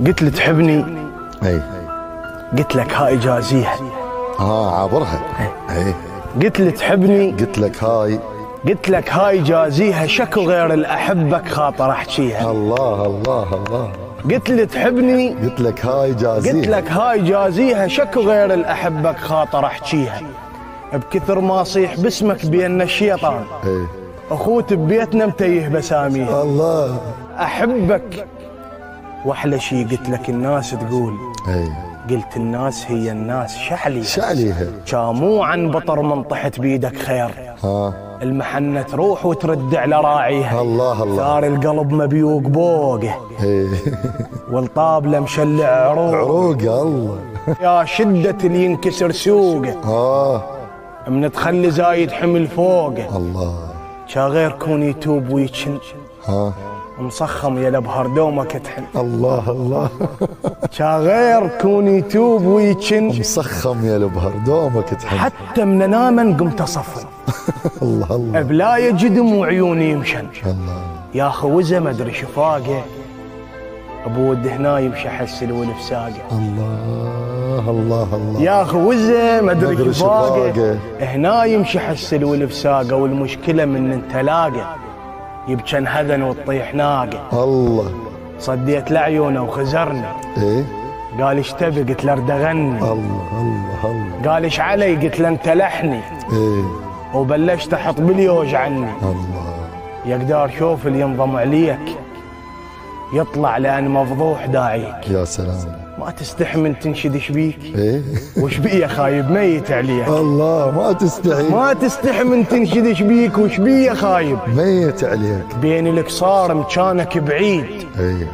قلت لي تحبني. اي قلت لك هاي جازيها. عابرها. اي قلت لي تحبني. قلت لك هاي. قلت لك هاي جازيها، شكو غير الأحبك خاطر احكيها. الله الله الله. قلت لي تحبني. قلت لك هاي جازيها. قلت لك هاي جازيها، شكو غير الأحبك خاطر احكيها. بكثر ما صيح باسمك بين الشيطان، اي اخوت ببيتنا متيه بساميها. الله. احبك واحلى شي قلت لك الناس تقول. اي قلت الناس هي الناس شعليها. كامو عن بطر من طحت بيدك خير. المحنة تروح وترد على راعيها. الله الله. ثار القلب مبيوق بوقه. والطابله مشلع عروقه. الله يا شدة اللي ينكسر سوقه. من تخلي زايد حمل فوقه. الله. شا غير كون يتوب ويتشن. مصخم يا لبهر دومك تحن. الله الله. شا غير كون يتوب ويتشن. مصخم يا لبهر دومك تحن. حتى من انام قمت اصفن. الله الله. بلاية جدم وعيوني يمشن. الله يا خوزه ما ادري شفاقه. ابو ود هنا يمشي حسل ولف ساقه. الله الله الله. يا خوزه ما ادري شفاقه. هنا يمشي حسل ولف ساقه، والمشكله من انت لاقه يبجن هذن وتطيح ناقه. الله. صديت لعيونه وخزرني. ايه قال ايش تبي؟ قلت له ارد اغني. الله الله الله. قال ايش علي؟ قلت له انت لحني. ايه وبلشت احط باليوج عني. الله. يقدر شوف اللي ينضم عليك يطلع لان مفضوح داعيك. يا سلام. ما تستحي من تنشد ايش بيك؟ ايه وش بيه خايب ميت عليك. الله ما تستحي. ما تستحي من تنشد ايش بيك وش بيه خايب. ميت عليك. بين القصار مكانك بعيد. ايه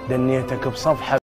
دنيتك بصفحه